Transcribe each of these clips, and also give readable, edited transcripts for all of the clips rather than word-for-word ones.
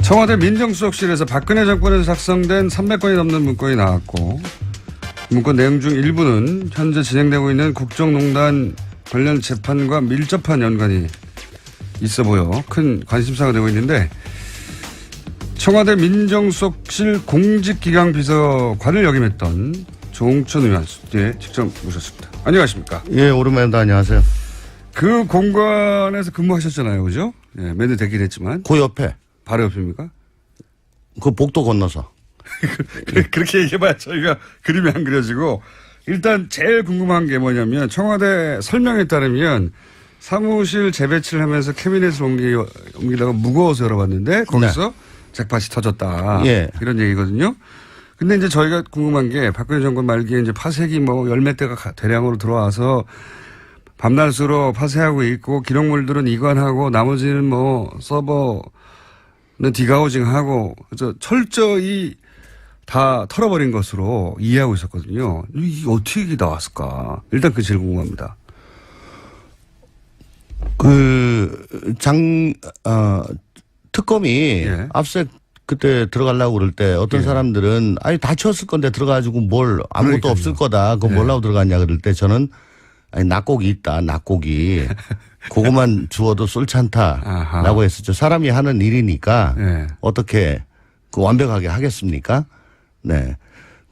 청와대 민정수석실에서 박근혜 정권에서 작성된 300건이 넘는 문건이 나왔고 문건 내용 중 일부는 현재 진행되고 있는 국정농단 관련 재판과 밀접한 연관이 있어 보여 큰 관심사가 되고 있는데 청와대 민정수석실 공직기강비서관을 역임했던 조홍천 의원 뒤에 직접 모셨습니다. 안녕하십니까? 예, 오랜만입니다. 안녕하세요. 그 공간에서 근무하셨잖아요. 그죠? 예, 매년 되긴 했지만. 그 옆에. 바로 옆입니까? 그 복도 건너서. 그렇게 얘기해봐야 저희가 그림이 안 그려지고 일단 제일 궁금한 게 뭐냐면 청와대 설명에 따르면 사무실 재배치를 하면서 캐비넷을 옮기다가 무거워서 열어봤는데 거기서 잭팟이 터졌다. 예. 이런 얘기거든요. 근데 이제 저희가 궁금한 게 박근혜 정권 말기에 이제 파쇄기 뭐 열몇 대가 대량으로 들어와서 밤낮으로 파쇄하고 있고 기록물들은 이관하고 나머지는 뭐 서버는 디가우징하고 그래서 철저히 다 털어버린 것으로 이해하고 있었거든요. 이게 어떻게 나왔을까? 일단 그 제일 궁금합니다. 특검이 예. 압수수색 그때 들어가려고 그럴 때 어떤 예. 사람들은 아니 다 치웠을 건데 들어가가지고 뭘 아무것도 그러니까요. 없을 거다. 그거 뭐라고 들어갔냐 그럴 때 저는 아니 낙곡이 있다. 낙곡이. 그것만 주워도 쏠찬다라고 했었죠. 사람이 하는 일이니까 예. 어떻게 그 완벽하게 하겠습니까? 네.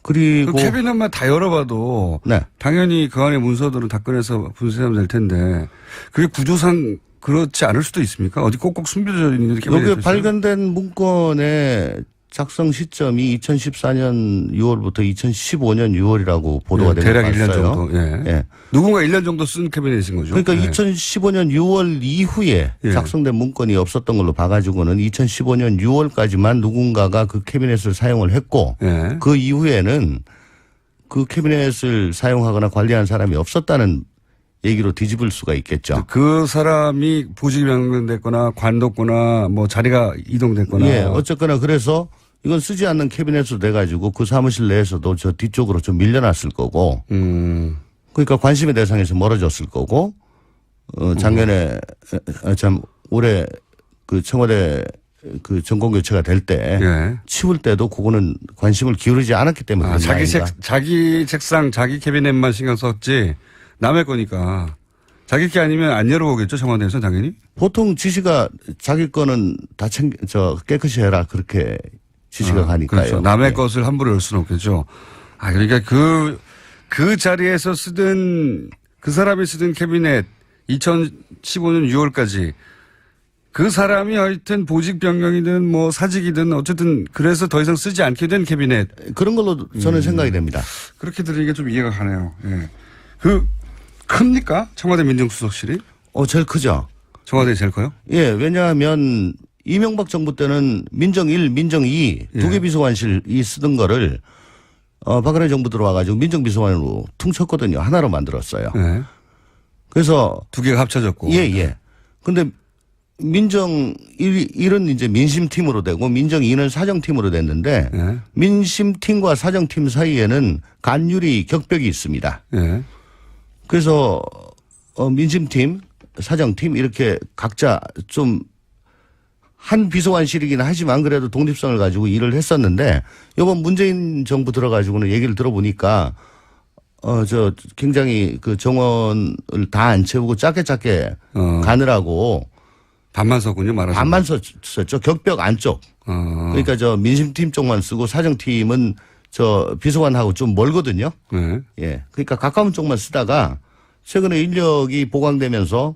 그리고 그 캐비넷만 다 열어봐도 네. 당연히 그 안에 문서들은 다 꺼내서 분쇄하면 될 텐데 그게 구조상 그렇지 않을 수도 있습니까? 어디 꼭꼭 숨겨져 있는 캐비넷이 여기 발견된 문건의 작성 시점이 2014년 6월부터 2015년 6월이라고 보도가 예, 되고 대략 1년 있어요. 정도. 예. 예. 누군가 1년 정도 쓴 캐비넷인 거죠. 그러니까 예. 2015년 6월 이후에 예. 작성된 문건이 없었던 걸로 봐가지고는 2015년 6월까지만 누군가가 그 캐비넷을 사용을 했고 예. 그 이후에는 그 캐비넷을 사용하거나 관리한 사람이 없었다는 얘기로 뒤집을 수가 있겠죠. 그 사람이 보직이 변경됐거나 관뒀거나 뭐 자리가 이동됐거나. 예, 어쨌거나 그래서 이건 쓰지 않는 캐비넷으로 돼가지고 그 사무실 내에서도 저 뒤쪽으로 좀 밀려났을 거고. 그러니까 관심의 대상에서 멀어졌을 거고. 작년에 올해 그 청와대 그 정권 교체가 될 때 예. 치울 때도 그거는 관심을 기울이지 않았기 때문에 그런 거 아닌가. 자기 책상, 자기 캐비넷만 신경 썼지 남의 거니까. 자기 게 아니면 안 열어보겠죠, 청와대에서 당연히? 보통 지시가 자기 거는 다 깨끗이 해라. 그렇게 지시가 가니까요. 그렇죠. 남의 예. 것을 함부로 열 수는 없겠죠. 그러니까 그 자리에서 쓰던 그 사람이 쓰던 캐비넷 2015년 6월까지 그 사람이 하여튼 보직 변경이든 뭐 사직이든 어쨌든 그래서 더 이상 쓰지 않게 된 캐비넷. 그런 걸로 저는 생각이 됩니다. 그렇게 들으니까 좀 이해가 가네요. 예. 큽니까? 청와대 민정수석실이? 제일 크죠. 청와대 제일 커요? 예, 왜냐하면 이명박 정부 때는 민정 1, 민정 2 두 개 비서관실이 쓰던 거를 박근혜 정부 들어와가지고 민정비서관으로 퉁쳤거든요. 하나로 만들었어요. 예. 그래서 두 개가 합쳐졌고. 예. 근데 민정 1은 이제 민심팀으로 되고 민정 2는 사정팀으로 됐는데 예. 민심팀과 사정팀 사이에는 간율이 격벽이 있습니다. 예. 그래서 민심팀, 사정팀 이렇게 각자 좀 한 비서관실이긴 하지만 그래도 독립성을 가지고 일을 했었는데 이번 문재인 정부 들어가지고는 얘기를 들어보니까 굉장히 그 정원을 다 안 채우고 짧게 가느라고 반만 썼군요, 말하자면. 반만 썼죠. 격벽 안쪽. 그러니까 저 민심팀 쪽만 쓰고 사정팀은 저 비서관하고 좀 멀거든요. 네. 예. 그러니까 가까운 쪽만 쓰다가 최근에 인력이 보강되면서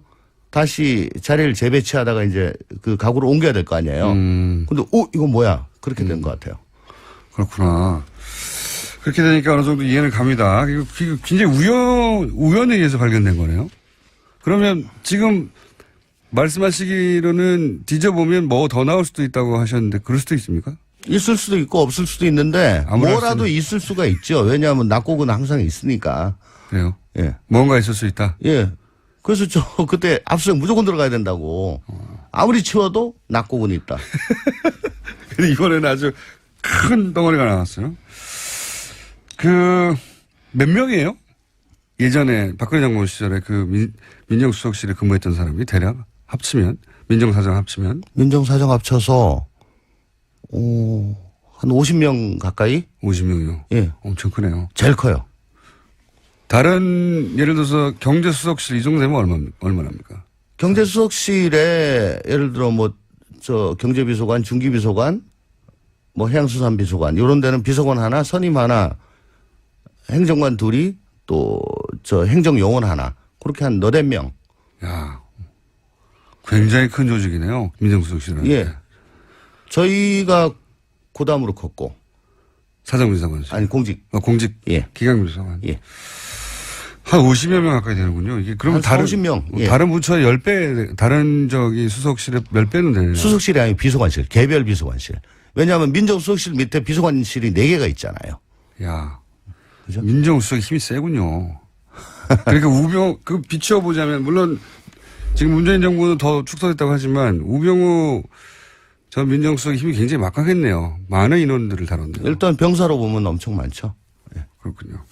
다시 자리를 재배치하다가 이제 그 가구를 옮겨야 될 거 아니에요. 근데 이거 뭐야? 그렇게 된 것 같아요. 그렇구나. 그렇게 되니까 어느 정도 이해는 갑니다. 이거 굉장히 우연에 의해서 발견된 거네요. 그러면 지금 말씀하시기로는 뒤져보면 뭐 더 나올 수도 있다고 하셨는데 그럴 수도 있습니까? 있을 수도 있고 없을 수도 있는데 뭐라도 있을 수가 있죠. 왜냐하면 낙곡은 항상 있으니까. 그래요? 예. 뭔가 있을 수 있다? 예. 그래서 저 그때 압수수색 무조건 들어가야 된다고. 아무리 치워도 낙곡은 있다. 근데 이번에는 아주 큰 덩어리가 나왔어요. 몇 명이에요? 예전에 박근혜 정부 시절에 그 민정수석실에 근무했던 사람이 대략 합치면 민정사정 합치면 민정사정 합쳐서 한 50명 가까이? 50명이요? 예. 엄청 크네요. 제일 커요. 다른 예를 들어서 경제수석실 이 정도 되면 얼마납니까? 경제수석실에 예를 들어 경제비서관, 중기비서관, 해양수산비서관 이런 데는 비서관 하나, 선임 하나, 행정관 둘이 또 행정요원 하나 그렇게 한 4-5명. 야, 굉장히 큰 조직이네요. 민정수석실은. 예. 저희가 고담으로 컸고. 사정비서관. 아니 공직. 공직. 예. 기강비서관. 예. 한 50여 명 가까이 되는군요. 이게 그러면 한 50명. 예. 다른 부처의 10배, 다른 수석실의 몇 배는 되네요. 수석실이 아니고 비서관실, 개별 비서관실. 왜냐하면 민정수석실 밑에 비서관실이 4개가 있잖아요. 야. 그죠? 민정수석이 힘이 세군요. 그러니까 비추어보자면, 물론 지금 문재인 정부는 더 축소됐다고 하지만, 우병우 전 민정수석의 힘이 굉장히 막강했네요. 많은 인원들을 다뤘네요. 일단 병사로 보면 엄청 많죠. 네, 그렇군요.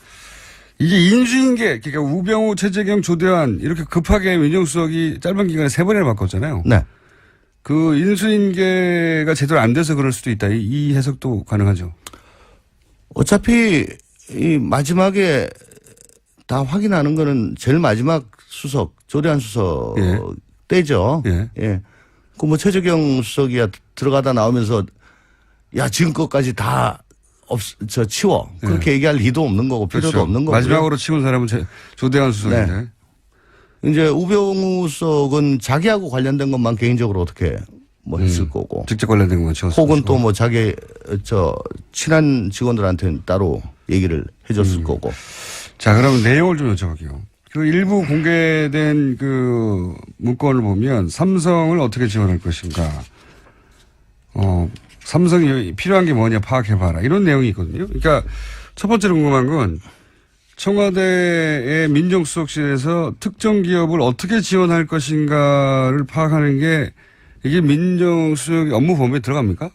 이게 인수인계, 그러니까 우병우, 최재경, 조대환 이렇게 급하게 민정수석이 짧은 기간에 3번이나 바꿨잖아요. 네. 그 인수인계가 제대로 안 돼서 그럴 수도 있다. 이 해석도 가능하죠. 어차피 이 마지막에 다 확인하는 거는 제일 마지막 수석, 조대환 수석 예. 때죠. 예. 예. 최재경 수석이야 들어가다 나오면서 야, 지금껏까지 다 치워. 그렇게 얘기할 리도 없는 거고 필요도 그렇죠. 없는 거고. 마지막으로 치운 사람은 조대환 수석인데. 네. 이제 우병우 수석은 자기하고 관련된 것만 개인적으로 어떻게 했을 거고. 직접 관련된 것만 치웠을 혹은 것이고. 또 자기 친한 직원들한테는 따로 얘기를 해줬을 거고. 자, 그럼 내용을 좀 여쭤볼게요. 그 일부 공개된 그 문건을 보면 삼성을 어떻게 지원할 것인가. 삼성이 필요한 게 뭐냐 파악해봐라. 이런 내용이 있거든요. 그러니까 첫 번째로 궁금한 건 청와대의 민정수석실에서 특정 기업을 어떻게 지원할 것인가를 파악하는 게 이게 민정수석의 업무 범위에 들어갑니까?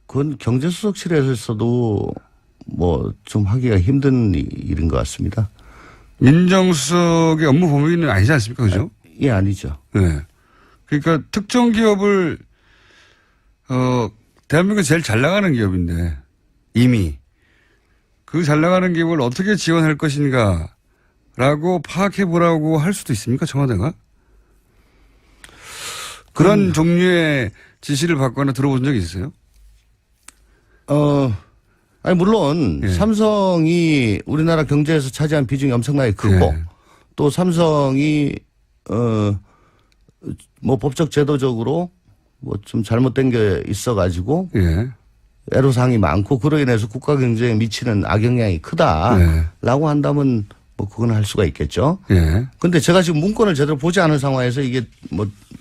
그건 경제수석실에서도 좀 하기가 힘든 일인 것 같습니다. 민정수석의 업무 범위는 아니지 않습니까? 그죠? 예, 아니죠. 네. 그러니까 특정 기업을 대한민국에 제일 잘 나가는 기업인데 이미 그 잘 나가는 기업을 어떻게 지원할 것인가라고 파악해 보라고 할 수도 있습니까? 청와대가? 그런 종류의 지시를 받거나 들어본 적이 있어요? 물론 예. 삼성이 우리나라 경제에서 차지한 비중이 엄청나게 크고 예. 또 삼성이 법적 제도적으로 좀 잘못된 게 있어가지고 예. 애로사항이 많고 그로 인해서 국가 경제에 미치는 악영향이 크다라고 한다면 그건 할 수가 있겠죠. 예. 근데 제가 지금 문건을 제대로 보지 않은 상황에서 이게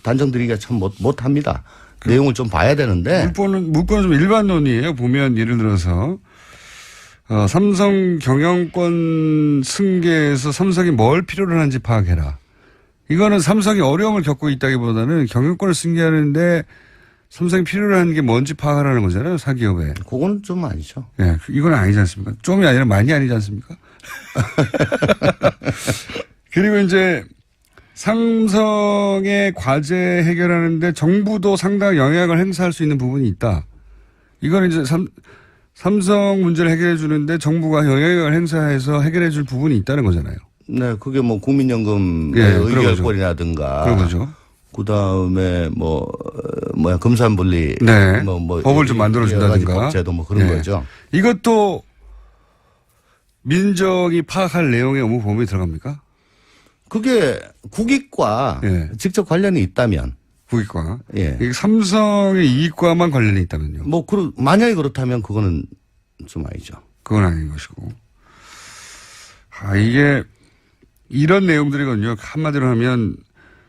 단정드리기가 참 못합니다. 내용을 좀 봐야 되는데. 문건은 좀 일반론이에요. 보면 예를 들어서 삼성 경영권 승계에서 삼성이 뭘 필요로 하는지 파악해라. 이거는 삼성이 어려움을 겪고 있다기보다는 경영권을 승계하는데 삼성이 필요로 하는 게 뭔지 파악하라는 거잖아요. 사기업에. 그건 좀 아니죠. 예, 이건 아니지 않습니까? 좀이 아니라 많이 아니지 않습니까? 그리고 이제 삼성의 과제 해결하는데 정부도 상당히 영향을 행사할 수 있는 부분이 있다. 이거는 이제 삼성 문제를 해결해 주는데 정부가 영향을 행사해서 해결해 줄 부분이 있다는 거잖아요. 네, 그게 국민연금 예, 의결권이라든가. 그런 거죠. 그 다음에 금산분리. 네. 법을 좀 만들어준다든가. 법제도 그런 네. 거죠. 이것도 민정이 파악할 내용의 업무 범위에 들어갑니까? 그게 국익과 예. 직접 관련이 있다면. 국익과. 예. 이게 삼성의 이익과만 관련이 있다면요. 만약에 그렇다면 그거는 좀 아니죠. 그건 아닌 것이고. 이게 이런 내용들이거든요. 한마디로 하면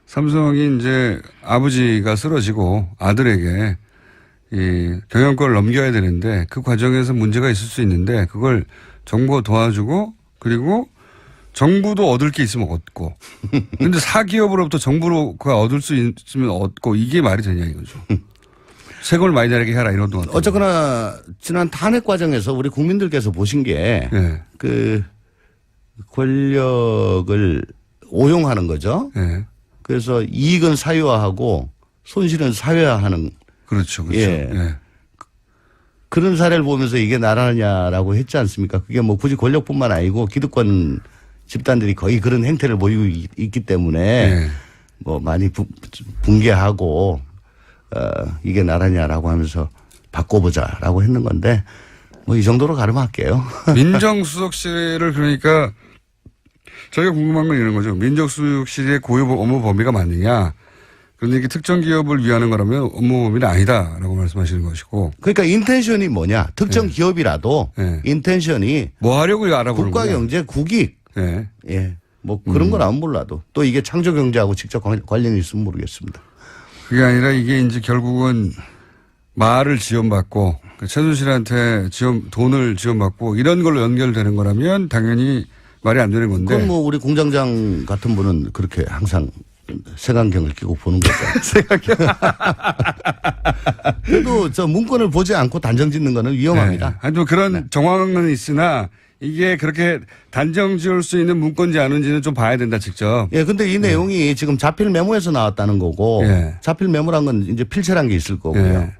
삼성이 이제 아버지가 쓰러지고 아들에게 이 경영권을 넘겨야 되는데 그 과정에서 문제가 있을 수 있는데 그걸 정부가 도와주고 그리고 정부도 얻을 게 있으면 얻고. 근데 사기업으로부터 정부가 얻을 수 있으면 얻고 이게 말이 되냐 이거죠. 세금을 많이 내게 해라 이런 동안. 어쨌거나 지난 탄핵 과정에서 우리 국민들께서 보신 게 네. 권력을 오용하는 거죠. 네. 그래서 이익은 사유화하고 손실은 사회화하는 그렇죠. 그렇죠. 예. 예. 그런 사례를 보면서 이게 나라냐라고 했지 않습니까? 그게 뭐 굳이 권력뿐만 아니고 기득권 집단들이 거의 그런 행태를 보이고 있기 때문에 예. 뭐 많이 붕괴하고 이게 나라냐라고 하면서 바꿔보자라고 했는 건데 뭐 이 정도로 가름할게요. 민정수석실을 그러니까 저희가 궁금한 건 이런 거죠. 민정수석실의 고유 업무 범위가 맞느냐. 그런데 이게 특정 기업을 위하는 거라면 업무 범위는 아니다라고 말씀하시는 것이고. 그러니까 인텐션이 뭐냐. 특정 기업이라도 인텐션이 뭐 하려고 알아보는 거냐. 국가경제 국익. 예. 예. 뭐 그런 건 안 몰라도 또 이게 창조경제하고 직접 관련이 있으면 모르겠습니다. 그게 아니라 이게 이제 결국은 말을 지원받고 최순실한테 돈을 지원받고 이런 걸로 연결되는 거라면 당연히 말이 안 되는 건데. 그건 뭐 우리 공장장 같은 분은 그렇게 항상 색안경을 끼고 보는 거죠. 색안경. 그래도 저 문건을 보지 않고 단정 짓는 거는 위험합니다. 네. 아니, 또 그런 정황은 있으나 이게 그렇게 단정 지을 수 있는 문건인지 아닌지는 좀 봐야 된다, 직접. 예, 근데 이 내용이 지금 자필 메모에서 나왔다는 거고 예. 자필 메모란 건 이제 필체란 게 있을 거고요. 예.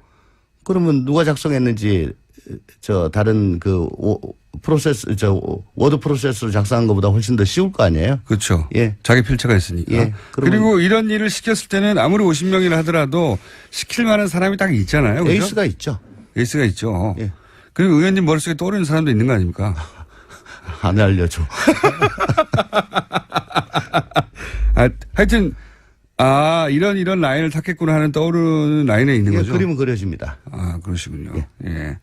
그러면 누가 작성했는지 저 다른 그 워드 프로세스로 작성한 것보다 훨씬 더 쉬울 거 아니에요? 그렇죠. 예. 자기 필체가 있으니까. 예. 그리고 이런 일을 시켰을 때는 아무리 50명이라 하더라도 시킬 만한 사람이 딱 있잖아요. 그렇죠? 에이스가 있죠. 에이스가 있죠. 예. 그리고 의원님 머릿속에 떠오르는 사람도 있는 거 아닙니까? 안 알려줘. 하여튼 이런 라인을 탔겠구나 하는 떠오르는 라인에 있는 예, 거죠. 그림은 그려집니다. 그러시군요. 예. 예.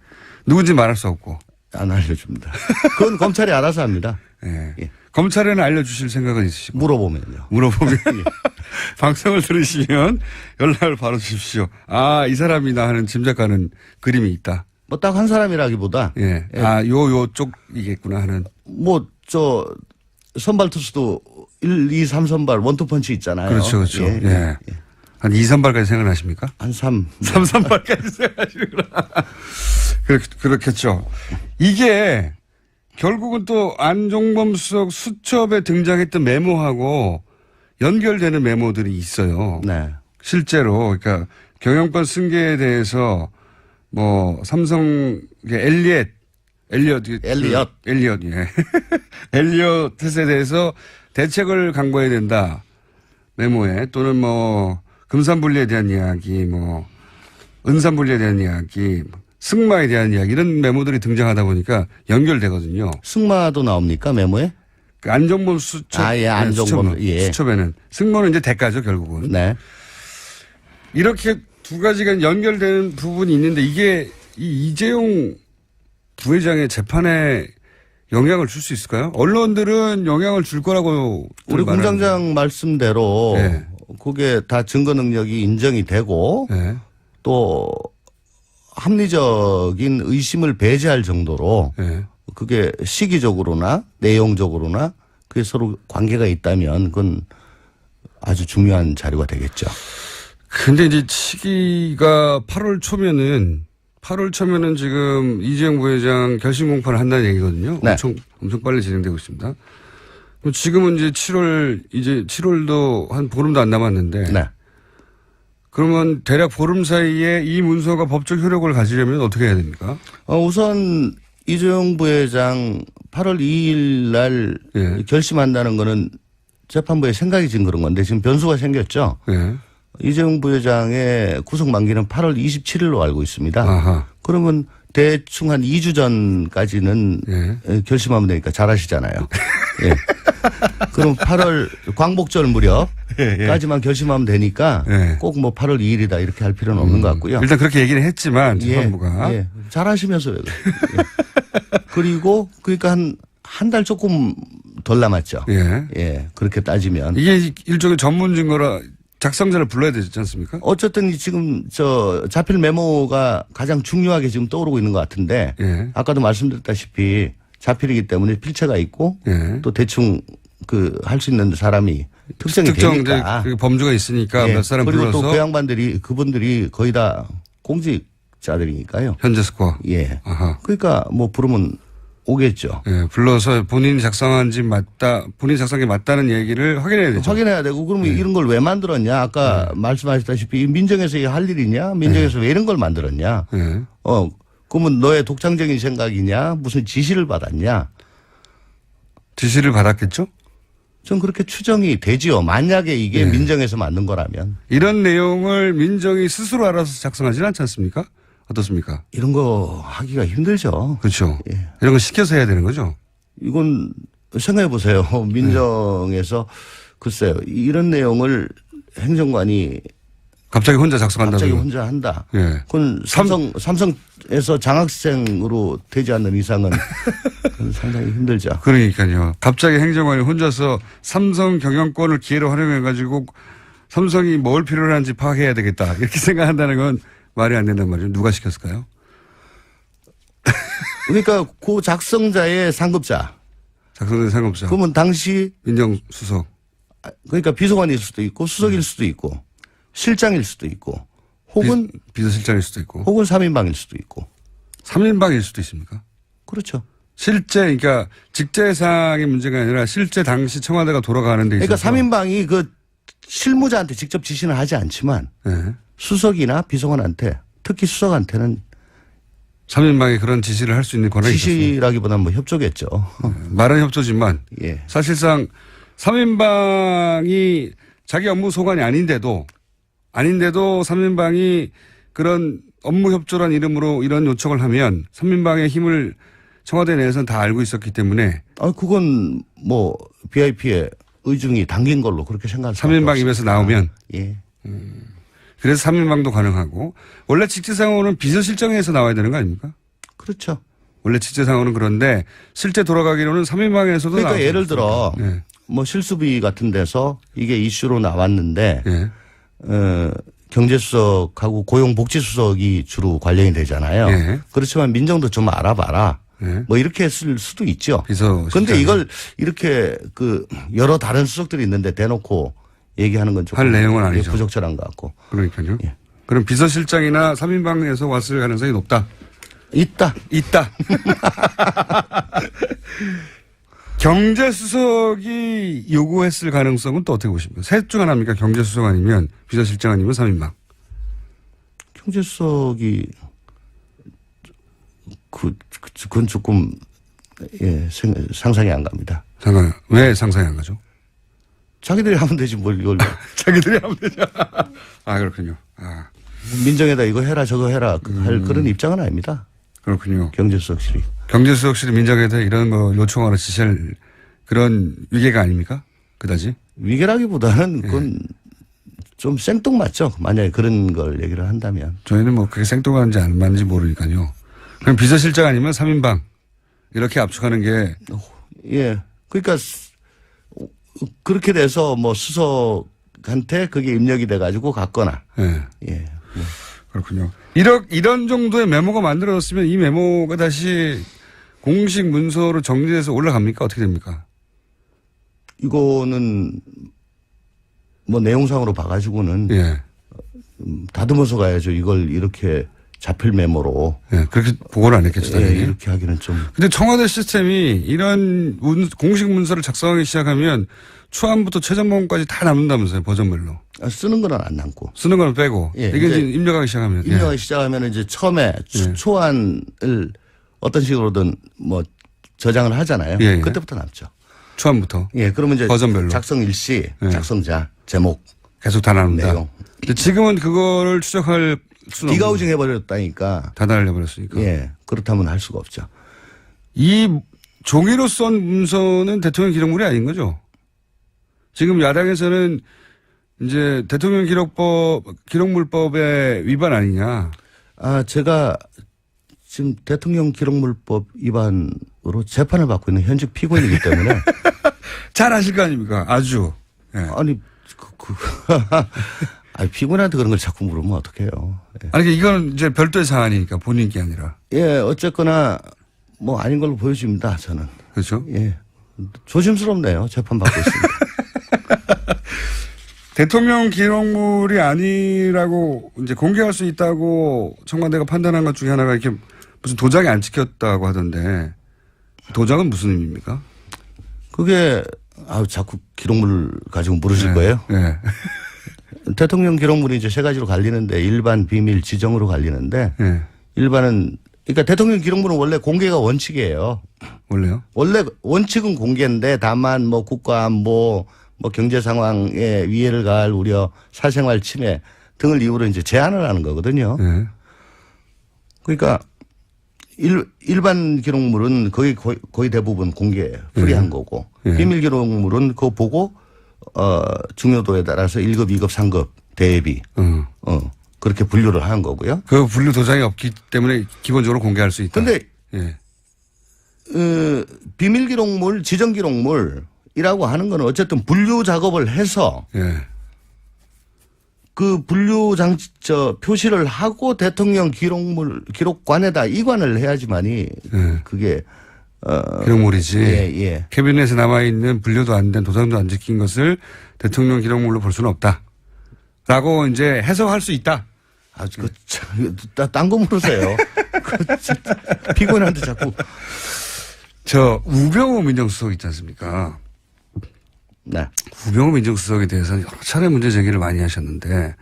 누군지 말할 수 없고. 안 알려줍니다. 그건 검찰이 알아서 합니다. 예. 예. 검찰에는 알려주실 생각은 있으시고. 물어보면요. 물어보면. 방송을 들으시면 연락을 바로 주십시오. 이 사람이다 하는 짐작가는 그림이 있다. 뭐 딱 한 사람이라기보다. 예. 요쪽이겠구나 하는. 뭐 선발 투수도 1, 2, 3 선발 원투펀치 있잖아요. 그렇죠. 그렇죠. 예. 예. 한 2, 3발까지 생각나십니까? 한 3. 3, 3발까지 생각하시는구나. 그렇겠죠. 이게 결국은 또 안종범 수석 수첩에 등장했던 메모하고 연결되는 메모들이 있어요. 네. 실제로 그러니까 경영권 승계에 대해서 뭐 삼성 엘리엇 예. 엘리엇에 대해서 대책을 강구해야 된다. 메모에 또는 뭐 금산분리에 대한 이야기, 뭐 은산분리에 대한 이야기, 승마에 대한 이야기 이런 메모들이 등장하다 보니까 연결되거든요. 승마도 나옵니까 메모에? 그 안종범 수첩, 예, 안종범 수첩에는 승마는 이제 대가죠 결국은. 네. 이렇게 두 가지가 연결되는 부분이 있는데 이게 이 이재용 부회장의 재판에 영향을 줄 수 있을까요? 언론들은 영향을 줄 거라고 우리 공장장 말씀대로 네. 그게 다 증거 능력이 인정이 되고 네. 또 합리적인 의심을 배제할 정도로 네. 그게 시기적으로나 내용적으로나 그게 서로 관계가 있다면 그건 아주 중요한 자료가 되겠죠. 근데 이제 시기가 8월 초면은 지금 이재용 부회장 결심 공판을 한다는 얘기거든요. 네. 엄청 빨리 진행되고 있습니다. 지금은 이제 7월도 한 보름도 안 남았는데. 네. 그러면 대략 보름 사이에 이 문서가 법적 효력을 가지려면 어떻게 해야 됩니까? 우선 이재용 부회장 8월 2일 날 예. 결심한다는 거는 재판부의 생각이 지금 그런 건데 지금 변수가 생겼죠. 예. 이재용 부회장의 구속 만기는 8월 27일로 알고 있습니다. 아하. 그러면 대충 한 2주 전까지는 예. 결심하면 되니까 잘하시잖아요. 예. 그럼 8월 광복절 무렵까지만 결심하면 되니까 예. 꼭 뭐 8월 2일이다 이렇게 할 필요는 없는 것 같고요. 일단 그렇게 얘기는 했지만 재판부가. 예. 잘하시면서요. 예. 그리고 그러니까 한 달 조금 덜 남았죠. 예. 예. 그렇게 따지면. 이게 일종의 전문 증거라 작성자를 불러야 되지 않습니까? 어쨌든 지금 자필 메모가 가장 중요하게 지금 떠오르고 있는 것 같은데 예. 아까도 말씀드렸다시피 자필이기 때문에 필체가 있고 예. 또 대충 할 수 있는 사람이 특정이 특정 되니까. 이제 범주가 있으니까 예. 몇 사람 그리고 불러서 또 그분들이 거의 다 공직자들이니까요. 현재 스코어. 예. 아하. 그러니까 뭐 부르면 오겠죠. 예, 불러서 본인이 작성한 게 맞다는 얘기를 확인해야 되죠. 확인해야 되고 그러면 이런 걸 왜 만들었냐. 아까 말씀하셨다시피 민정에서 이게 할 일이냐. 민정에서 왜 이런 걸 만들었냐. 그러면 너의 독창적인 생각이냐. 무슨 지시를 받았냐. 지시를 받았겠죠? 전 그렇게 추정이 되지요. 만약에 이게 민정에서 만든 거라면. 이런 내용을 민정이 스스로 알아서 작성하지는 않지 않습니까? 어떻습니까? 이런 거 하기가 힘들죠. 그렇죠. 예. 이런 거 시켜서 해야 되는 거죠. 이건 생각해 보세요. 민정에서 글쎄요. 이런 내용을 행정관이 갑자기 혼자 작성한다고. 갑자기 혼자 한다. 예. 그건 삼성에서 장학생으로 되지 않는 이상은 그건 상당히 힘들죠. 그러니까요. 갑자기 행정관이 혼자서 삼성 경영권을 기회로 활용해가지고 삼성이 뭘 필요로 하는지 파악해야 되겠다. 이렇게 생각한다는 건 말이 안 된단 말이죠. 누가 시켰을까요? 그러니까 그 작성자의 상급자. 작성자 상급자. 그러면 당시 민정수석. 그러니까 비서관일 수도 있고 수석일 수도 있고 실장일 수도 있고 혹은 비서실장일 수도 있고 혹은 3인방일 수도 있고 3인방일 수도 있습니까? 그렇죠. 실제 그러니까 직제상의 문제가 아니라 실제 당시 청와대가 돌아가는 데 있어서. 그러니까 3인방이 그 실무자한테 직접 지시는 하지 않지만 네. 수석이나 비서관한테 특히 수석한테는 3인방이 그런 지시를 할 수 있는 권한이 있었어요. 지시라기보다는 뭐 협조겠죠. 말은 협조지만 예. 사실상 3인방이 자기 업무 소관이 아닌데도 3인방이 그런 업무 협조란 이름으로 이런 요청을 하면 3인방의 힘을 청와대 내에서는 다 알고 있었기 때문에 그건 뭐 VIP의 의중이 담긴 걸로 그렇게 생각할 수 3인방 입에서 나오면 예. 그래서 3인방도 가능하고 원래 직제상호는 비서실장에서 나와야 되는 거 아닙니까? 그렇죠. 원래 직제상호는 그런데 실제 돌아가기로는 3인방에서도 그러니까 예를 들어 네. 뭐 실수비 같은 데서 이게 이슈로 나왔는데 네. 경제수석하고 고용복지수석이 주로 관련이 되잖아요. 네. 그렇지만 민정도 좀 알아봐라. 네. 뭐 이렇게 했을 수도 있죠. 비서실장이. 그런데 이걸 이렇게 그 여러 다른 수석들이 있는데 대놓고 얘기하는 건 조금 할 내용은 아니죠. 부적절한 것 같고. 그러니까요. 예. 그럼 비서실장이나 3인방에서 왔을 가능성이 높다. 있다. 경제수석이 요구했을 가능성은 또 어떻게 보십니까? 셋 중 하나입니까? 경제수석 아니면 비서실장 아니면 3인방. 경제수석이 그건 조금 상상이 안 갑니다. 잠깐 왜 상상이 안 가죠? 자기들이 하면 되지 뭘 이걸. 자기들이 하면 되죠. 아 그렇군요. 아 민정에다 이거 해라 저거 해라 할 그런 입장은 아닙니다. 그렇군요. 경제수석실이. 경제수석실이 민정에다 이런 거 요청하는 지시할 그런 위계가 아닙니까? 그다지? 위계라기보다는 그건 좀 생뚱맞죠. 만약에 그런 걸 얘기를 한다면. 저희는 뭐 그게 생뚱한지 안 맞는지 모르니까요. 그럼 비서실장 아니면 3인방 이렇게 압축하는 게. 예. 그러니까 그렇게 돼서 뭐 수석한테 그게 입력이 돼가지고 갔거나. 예. 예. 뭐. 그렇군요. 이런 정도의 메모가 만들어졌으면 이 메모가 다시 공식 문서로 정리돼서 올라갑니까? 어떻게 됩니까? 이거는 뭐 내용상으로 봐가지고는 예. 다듬어서 가야죠. 이걸 이렇게 자필 메모로. 예. 그렇게 보고를 안 했겠죠. 예, 이렇게 하기는 좀. 근데 청와대 시스템이 이런 공식 문서를 작성하기 시작하면 초안부터 최종본까지 다 남는다면서요. 버전별로. 쓰는 건 안 남고. 쓰는 건 빼고. 예, 이게 이제 입력하기 시작하면. 입력하기 시작하면 이제 처음에 초안을 어떤 식으로든 뭐 저장을 하잖아요. 예, 예. 그때부터 남죠. 초안부터. 예, 그러면 이제 버전별로. 작성 일시, 예. 작성자, 제목, 계속 다 나눈다. 내용. 근데 지금은 그거를 추적할 수는 디가우징 해버렸다니까. 다단을 해버렸으니까. 예, 그렇다면 할 수가 없죠. 이 종이로 쏜 문서는 대통령 기록물이 아닌 거죠? 지금 야당에서는 이제 대통령 기록물법의 위반 아니냐. 제가 지금 대통령 기록물법 위반으로 재판을 받고 있는 현직 피고인이기 때문에. 잘 아실 거 아닙니까? 아주. 예. 아니, 아니, 피고인한테 그런 걸 자꾸 물으면 어떡해요. 예. 아니, 이건 이제 별도의 사안이니까 본인 게 아니라. 예, 어쨌거나 뭐 아닌 걸로 보여집니다, 저는. 그렇죠? 예. 조심스럽네요. 재판 받고 있습니다. 대통령 기록물이 아니라고 이제 공개할 수 있다고 청와대가 판단한 것 중에 하나가 이렇게 무슨 도장이 안 찍혔다고 하던데 도장은 무슨 의미입니까? 그게 자꾸 기록물 가지고 물으실 네. 거예요? 네. 대통령 기록물이 이제 세 가지로 갈리는데 일반, 비밀, 지정으로 갈리는데 네. 일반은 그러니까 대통령 기록물은 원래 공개가 원칙이에요. 원래요? 원래 원칙은 공개인데 다만 뭐 국가안보, 뭐 경제 상황에 위해를 가할 우려, 사생활 침해 등을 이유로 이제 제한을 하는 거거든요. 네. 그러니까 일반 기록물은 거의 대부분 공개예요. 프리한 거고. 비밀 기록물은 그거 보고 중요도에 따라서 1급, 2급, 3급 대비 그렇게 분류를 한 거고요. 그 분류 도장이 없기 때문에 기본적으로 공개할 수 있다. 근데 예. 비밀 기록물, 지정 기록물이라고 하는 거는 어쨌든 분류 작업을 해서 예. 그 분류 표시를 하고 대통령 기록관에다 이관을 해야지만이 그게 기록물이지. 예. 캐비넷에 남아있는 분류도 안 된 도장도 안 찍힌 것을 대통령 기록물로 볼 수는 없다. 라고 이제 해석할 수 있다. 딴 거 물으세요. 피곤한데 자꾸. 우병우 민정수석 있지 않습니까? 네. 우병우 민정수석에 대해서는 여러 차례 문제 제기를 많이 하셨는데,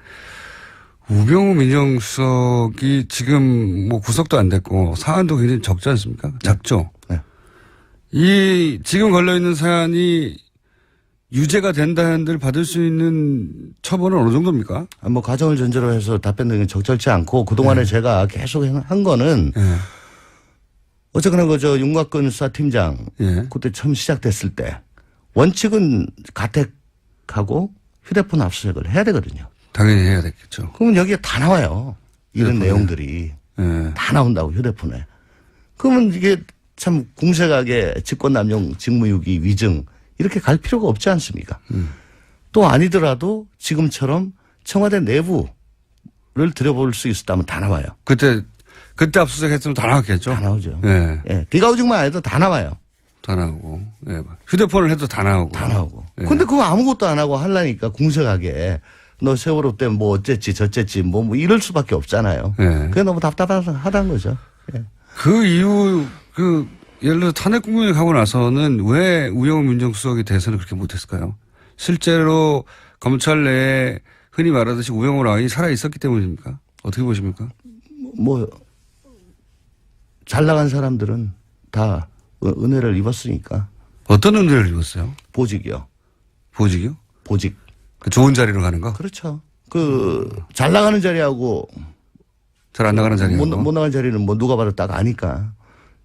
우병우 민정수석이 지금 뭐 구속도 안 됐고 사안도 굉장히 적지 않습니까? 작죠? 네. 이 지금 걸려있는 사안이 유죄가 된다 한들 받을 수 있는 처벌은 어느 정도입니까? 뭐 가정을 전제로 해서 답변 드리는 게 적절치 않고 그동안에 제가 계속 한 거는 어쨌거나 그저 윤곽근 수사팀장 그때 처음 시작됐을 때 원칙은 가택하고 휴대폰 압수수색을 해야 되거든요. 당연히 해야 되겠죠. 그러면 여기에 다 나와요. 이런 휴대폰에. 내용들이 다 나온다고 휴대폰에. 그러면 이게 참 궁색하게 직권남용, 직무유기, 위증 이렇게 갈 필요가 없지 않습니까? 또 아니더라도 지금처럼 청와대 내부를 들여볼 수 있었다면 다 나와요. 그때 압수수색 했으면 다 나왔겠죠? 다 나오죠. 예. 예. 비가 오직만 안 해도 다 나와요. 다 나오고. 예. 휴대폰을 해도 다 나오고. 다 나오고. 예. 근데 그거 아무것도 안 하고 하려니까 궁색하게 너 세월호 때 뭐 어쨌지 저쨌지 뭐 이럴 수밖에 없잖아요. 예. 그게 너무 답답하다는 거죠. 예. 그 이후 예를 들어 탄핵 국면에 가고 나서는 왜 우병우 민정수석에 대해서는 그렇게 못했을까요? 실제로 검찰 내에 흔히 말하듯이 우병우 라인이 살아있었기 때문입니까? 어떻게 보십니까? 뭐 잘 나간 사람들은 다 은혜를 입었으니까. 어떤 은혜를 입었어요? 보직이요. 보직이요? 보직. 좋은 자리로 가는 거? 그렇죠. 잘 나가는 자리하고 잘 안 나가는 자리하고? 못 나가는 자리는 뭐 누가 봐도 딱 아니까.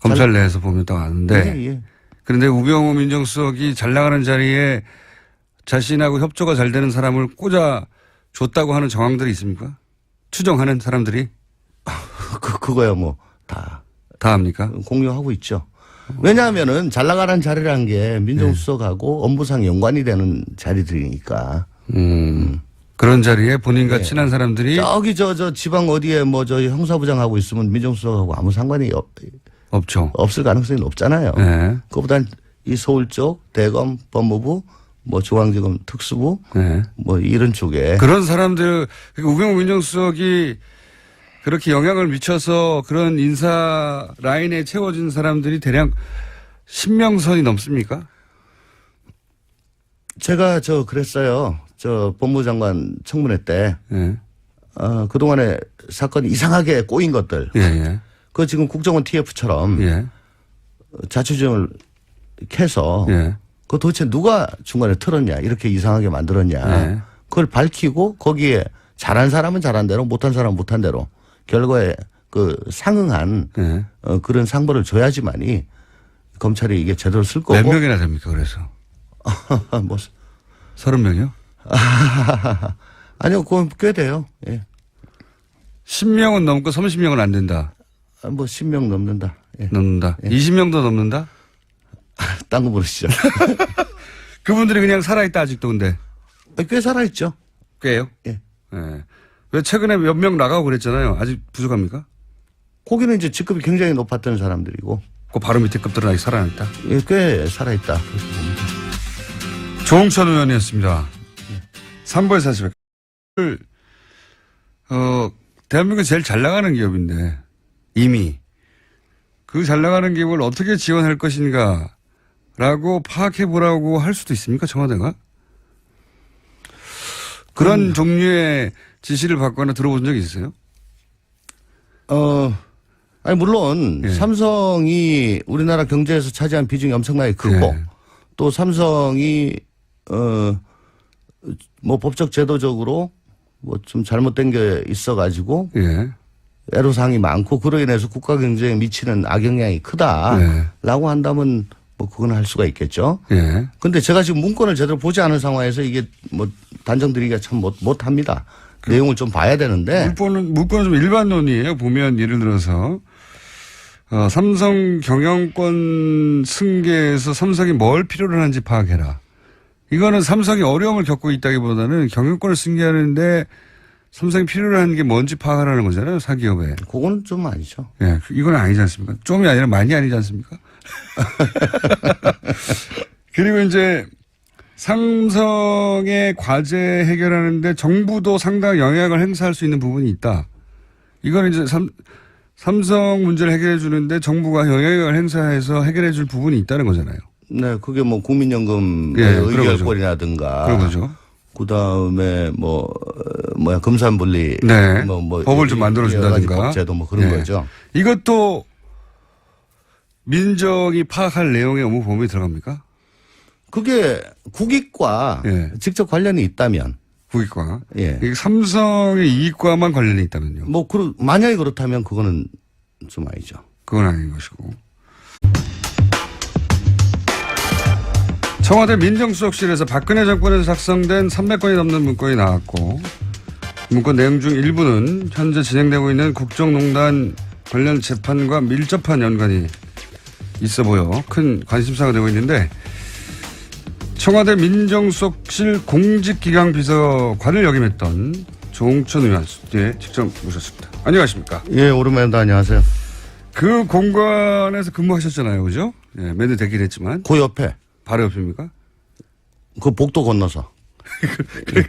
검찰 내에서 보면 딱 아는데. 예. 그런데 우병우 민정수석이 잘 나가는 자리에 자신하고 협조가 잘 되는 사람을 꽂아 줬다고 하는 정황들이 있습니까? 추정하는 사람들이? 그거야 뭐 다 합니까? 공유하고 있죠. 왜냐하면은 잘 나가는 자리라는 게 민정수석하고 업무상 연관이 되는 자리들이니까. 그런 자리에 본인과 친한 사람들이 저기 저 지방 어디에 뭐 저 형사부장 하고 있으면 민정수석하고 아무 상관이 없죠. 없을 가능성이 높잖아요. 네. 그보단 이 서울 쪽 대검 법무부 뭐 중앙지검 특수부 네. 뭐 이런 쪽에 그런 사람들, 그러니까 우병우 민정수석이 그렇게 영향을 미쳐서 그런 인사 라인에 채워진 사람들이 대략 10명 선이 넘습니까? 제가 그랬어요. 법무장관 청문회 때 예. 그동안에 사건이 이상하게 꼬인 것들. 예. 그거 지금 국정원 TF처럼 예. 자초지종을 캐서 예. 그거 도대체 누가 중간에 틀었냐 이렇게 이상하게 만들었냐. 예. 그걸 밝히고 거기에 잘한 사람은 잘한 대로 못한 사람은 못한 대로 결과에 상응한 예. 그런 상벌을 줘야지만이 검찰이 이게 제대로 쓸 거고. 몇 명이나 됩니까, 그래서? 뭐 30명이요? 아니요, 그건 꽤 돼요. 예. 10명은 넘고 30명은 안 된다. 뭐 10명 넘는다. 예. 넘는다. 예. 20명도 넘는다? 딴 거 모르시죠? 그분들이 그냥 살아있다, 아직도 근데. 꽤 살아있죠. 꽤요? 예. 예. 왜 최근에 몇 명 나가고 그랬잖아요. 아직 부족합니까? 거기는 이제 직급이 굉장히 높았던 사람들이고. 그 바로 밑에 급들은 아직 살아있다. 예, 꽤 살아있다. 조홍천 의원이었습니다. 3부에 사실, 대한민국에 제일 잘 나가는 기업인데, 이미, 그 잘 나가는 기업을 어떻게 지원할 것인가라고 파악해 보라고 할 수도 있습니까? 청와대가? 그런 종류의 지시를 받거나 들어본 적이 있어요? 아니, 물론, 예. 삼성이 우리나라 경제에서 차지한 비중이 엄청나게 크고, 예. 또 삼성이, 뭐 법적 제도적으로 뭐 좀 잘못된 게 있어가지고, 예. 애로사항이 많고, 그로 인해서 국가 경제에 미치는 악영향이 크다라고 한다면, 뭐 그건 할 수가 있겠죠. 예. 근데 제가 지금 문건을 제대로 보지 않은 상황에서 이게 뭐 단정 드리기가 참 못합니다. 내용을 좀 봐야 되는데. 문건은 좀 일반론이에요. 보면 예를 들어서 삼성 경영권 승계에서 삼성이 뭘 필요로 하는지 파악해라. 이거는 삼성이 어려움을 겪고 있다기보다는 경영권을 승계하는데 삼성이 필요로 하는 게 뭔지 파악하라는 거잖아요. 사기업에. 그건 좀 아니죠. 예, 이건 아니지 않습니까? 좀이 아니라 많이 아니지 않습니까? 그리고 이제 삼성의 과제 해결하는데 정부도 상당히 영향을 행사할 수 있는 부분이 있다. 이거는 이제 삼성 문제를 해결해 주는데 정부가 영향을 행사해서 해결해 줄 부분이 있다는 거잖아요. 네, 그게 뭐 국민연금 예, 의결권이라든가. 그런 거죠. 그 다음에 금산분리. 네. 법을 좀 만들어준다든가. 법제도 뭐 그런 네. 거죠. 이것도 민정이 파악할 내용의 업무 범위에 들어갑니까? 그게 국익과 예. 직접 관련이 있다면. 국익과. 예. 이게 삼성의 이익과만 관련이 있다면요. 만약에 그렇다면 그거는 좀 아니죠. 그건 아닌 것이고. 청와대 민정수석실에서 박근혜 정권에서 작성된 300건이 넘는 문건이 나왔고 문건 내용 중 일부는 현재 진행되고 있는 국정농단 관련 재판과 밀접한 연관이 있어 보여 큰 관심사가 되고 있는데 청와대 민정수석실 공직기강비서관을 역임했던 조홍천 의원 예, 직접 모셨습니다. 안녕하십니까? 예, 오랜만입니다. 안녕하세요. 그 공간에서 근무하셨잖아요. 그죠? 예, 매도 되긴 했지만. 그 옆에. 바로 옆입니까? 그 복도 건너서.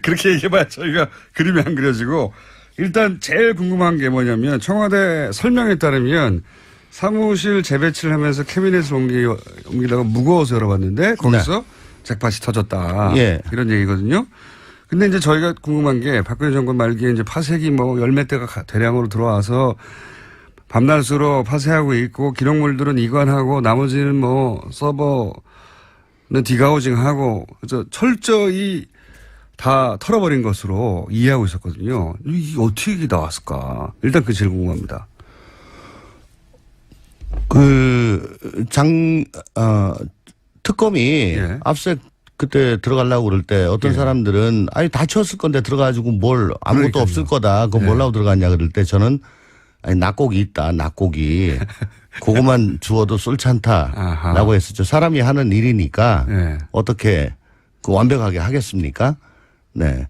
그렇게 얘기해봐야 저희가 그림이 안 그려지고 일단 제일 궁금한 게 뭐냐면 청와대 설명에 따르면 사무실 재배치를 하면서 캐비넷을 옮기다가 무거워서 열어봤는데 거기서 잭팟이 터졌다. 예. 이런 얘기거든요. 근데 이제 저희가 궁금한 게 박근혜 정권 말기에 이제 파쇄기 뭐 열 몇 대가 대량으로 들어와서 밤낮으로 파쇄하고 있고 기록물들은 이관하고 나머지는 뭐 서버는 디가우징하고 그래서 철저히 다 털어버린 것으로 이해하고 있었거든요. 이게 어떻게 나왔을까? 일단 그게 제일 궁금합니다. 특검이 예. 압수수색 그때 들어가려고 그럴 때 어떤 사람들은 아니 다 치웠을 건데 들어가지고 뭘 아무것도 그러니까요. 없을 거다. 그거 뭐라고 들어갔냐 그럴 때 저는 아니 낙곡이 있다. 낙곡이. 그것만 주워도 쏠찬다라고 했었죠. 사람이 하는 일이니까 네. 어떻게 그 완벽하게 하겠습니까? 네.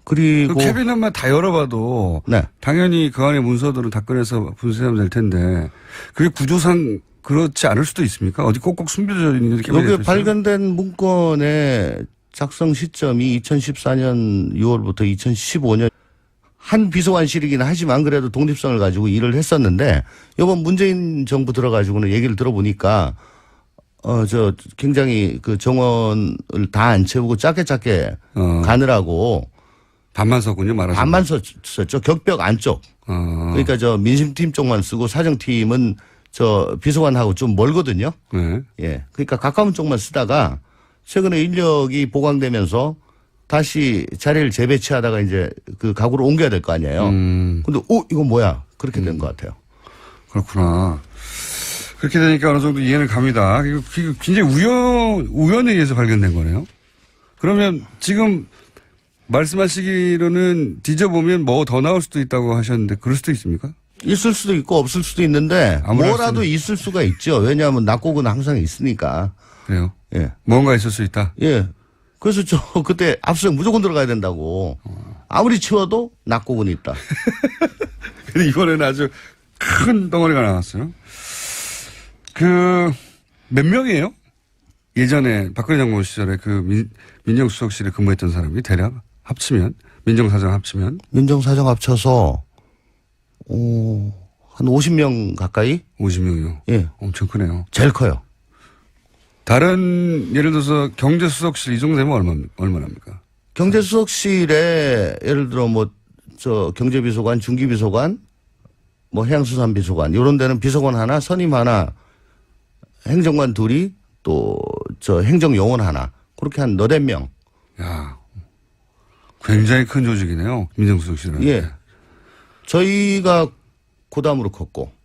그리고 그 캐비넷만 다 열어봐도 네. 당연히 그 안에 문서들은 다 꺼내서 분쇄하면 될 텐데 그게 구조상 그렇지 않을 수도 있습니까? 어디 꼭꼭 숨겨져 있는 캐비넷이 여기 발견된 문건의 작성 시점이 2014년 6월부터 2015년 한 비서관실이긴 하지만 그래도 독립성을 가지고 일을 했었는데 이번 문재인 정부 들어가지고는 얘기를 들어보니까 굉장히 그 정원을 다 안 채우고 짧게 가느라고 반만 썼군요, 말하자면. 반만 썼죠. 격벽 안쪽. 그러니까 저 민심팀 쪽만 쓰고 사정팀은 저 비서관하고 좀 멀거든요. 네. 예. 그러니까 가까운 쪽만 쓰다가 최근에 인력이 보강되면서 다시 자리를 재배치하다가 이제 그 가구를 옮겨야 될 거 아니에요. 근데 이거 뭐야? 그렇게 된 것 같아요. 그렇구나. 그렇게 되니까 어느 정도 이해는 갑니다. 이거 굉장히 우연에 의해서 발견된 거네요. 그러면 지금 말씀하시기로는 뒤져보면 뭐 더 나올 수도 있다고 하셨는데 그럴 수도 있습니까? 있을 수도 있고 없을 수도 있는데 뭐라도 있을 수가 있죠. 왜냐하면 낙곡은 항상 있으니까. 그래요? 예. 뭔가 있을 수 있다? 예. 그래서 저 그때 압수수색 무조건 들어가야 된다고. 아무리 치워도 낙곡은 있다. 근데 이번에는 아주 큰 덩어리가 나왔어요. 몇 명이에요? 예전에 박근혜 정부 시절에 그 민정수석실에 근무했던 사람이 대략 합치면 민정사정 합치면 민정사정 합쳐서 한 50명 가까이? 50명이요? 예. 엄청 크네요. 제일 커요. 다른 예를 들어서 경제수석실 이 정도 되면 얼마납니까? 경제수석실에 예를 들어 경제비서관, 중기비서관, 해양수산비서관 이런 데는 비서관 하나, 선임 하나, 행정관 둘이 또 행정요원 하나 그렇게 한 4-5명. 야, 굉장히 큰 조직이네요. 민정수석실은. 예. 저희가 고담으로 컸고.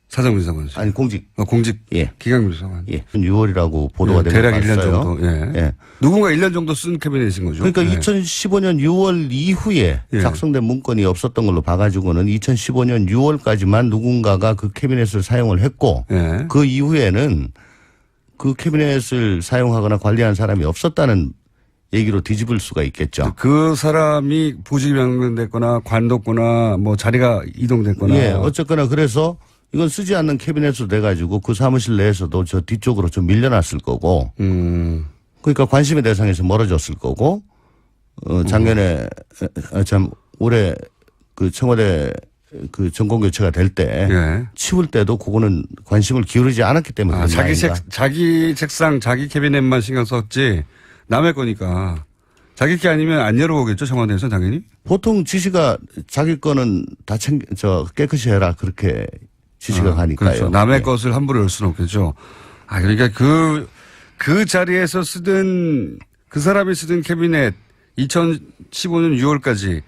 사정비서관. 아니 공직. 공직. 예. 기강비서관. 예. 6월이라고 보도가 예, 된 것 대략 1년 같아요. 정도. 예. 예. 누군가 1년 정도 쓴 캐비넷인 거죠. 그러니까 예. 2015년 6월 이후에 예. 작성된 문건이 없었던 걸로 봐가지고는 2015년 6월까지만 누군가가 그 캐비넷을 사용을 했고 예. 그 이후에는 그 캐비넷을 사용하거나 관리한 사람이 없었다는 얘기로 뒤집을 수가 있겠죠. 그 사람이 보직이 변경됐거나 관뒀거나 자리가 이동됐거나. 예, 어쨌거나 그래서 이건 쓰지 않는 캐비넷으로 돼가지고 그 사무실 내에서도 저 뒤쪽으로 좀 밀려났을 거고. 그러니까 관심의 대상에서 멀어졌을 거고. 작년에 올해 그 청와대 그 정권 교체가 될 때 예. 치울 때도 그거는 관심을 기울이지 않았기 때문에 그런 거 아닌가. 자기 책상, 자기 캐비넷만 신경 썼지 남의 거니까 자기 게 아니면 안 열어보겠죠 청와대에서 당연히. 보통 지시가 자기 거는 다 깨끗이 해라 그렇게 지시가 가니까요. 그렇죠. 남의 예. 것을 함부로 열 수는 없겠죠. 그러니까 그 자리에서 쓰던 그 사람이 쓰던 캐비넷 2015년 6월까지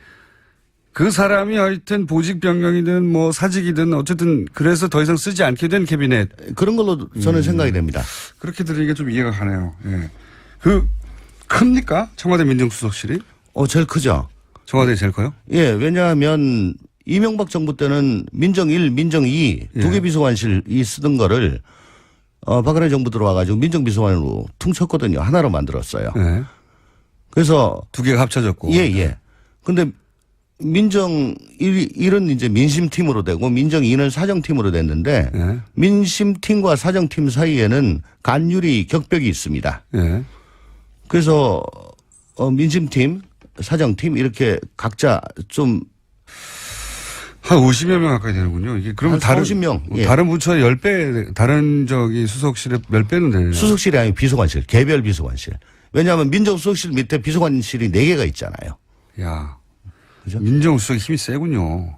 그 사람이 하여튼 보직 변경이든 사직이든 어쨌든 그래서 더 이상 쓰지 않게 된 캐비넷. 그런 걸로 저는 생각이 됩니다. 그렇게 들으니까 좀 이해가 가네요. 예. 큽니까? 청와대 민정수석실이? 제일 크죠. 청와대 제일 커요? 예, 왜냐하면 이명박 정부 때는 민정 1, 민정 2 두 개 비서관실이 쓰던 거를 박근혜 정부 들어와가지고 민정비서관으로 퉁쳤거든요. 하나로 만들었어요. 예. 그래서 두 개가 합쳐졌고. 예. 근데 민정 1은 이제 민심팀으로 되고 민정 2는 사정팀으로 됐는데 예. 민심팀과 사정팀 사이에는 간유리 격벽이 있습니다. 예. 그래서 민심팀, 사정팀 이렇게 각자 좀 한 50여 명 가까이 되는군요. 이게 그러면 한 40명. 예. 다른 부처의 10배, 다른 수석실의 몇 배는 되네요. 수석실이 아니고 비서관실, 개별 비서관실. 왜냐하면 민정수석실 밑에 비서관실이 4개가 있잖아요. 야. 그죠? 민정수석이 힘이 세군요.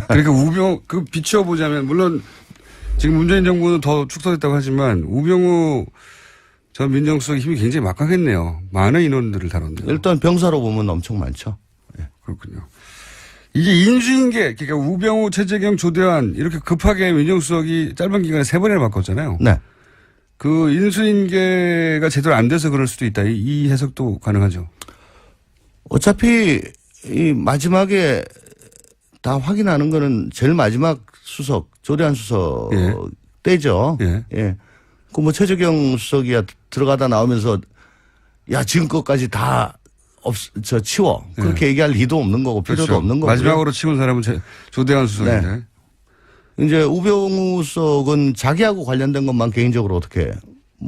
그러니까 비추어보자면, 물론 지금 문재인 정부는 더 축소됐다고 하지만, 우병우 전 민정수석의 힘이 굉장히 막강했네요. 많은 인원들을 다뤘네요. 일단 병사로 보면 엄청 많죠. 예. 그렇군요. 이게 인수인계, 그러니까 우병우, 최재경, 조대환 이렇게 급하게 민정수석이 짧은 기간에 3번이나 바꿨잖아요. 네. 그 인수인계가 제대로 안 돼서 그럴 수도 있다. 이 해석도 가능하죠. 어차피 이 마지막에 다 확인하는 거는 제일 마지막 수석, 조대환 수석 예. 때죠. 예. 예. 최재경 수석이야 들어가다 나오면서 야, 지금껏까지 다 치워. 그렇게 얘기할 리도 없는 거고 필요도 그렇죠. 없는 거고. 마지막으로 치운 사람은 조대환 수석인데. 네. 이제 우병우 수석은 자기하고 관련된 것만 개인적으로 어떻게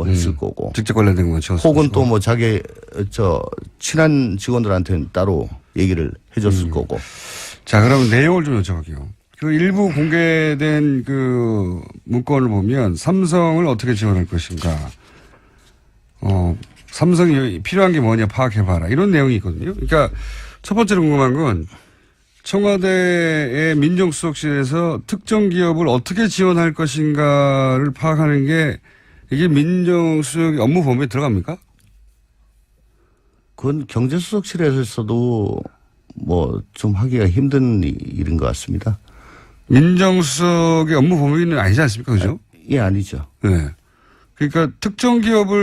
했을 거고. 직접 관련된 것만 치웠을 혹은 것이고. 또 자기 친한 직원들한테는 따로 얘기를 해줬을 거고. 자, 그럼 내용을 좀 여쭤볼게요. 그 일부 공개된 그 문건을 보면 삼성을 어떻게 지원할 것인가. 삼성이 필요한 게 뭐냐 파악해봐라. 이런 내용이 있거든요. 그러니까 첫 번째로 궁금한 건 청와대의 민정수석실에서 특정 기업을 어떻게 지원할 것인가를 파악하는 게 이게 민정수석의 업무 범위에 들어갑니까? 그건 경제수석실에서도 좀 하기가 힘든 일인 것 같습니다. 민정수석의 업무 범위는 아니지 않습니까? 그죠? 예, 아니죠. 네. 그러니까 특정 기업을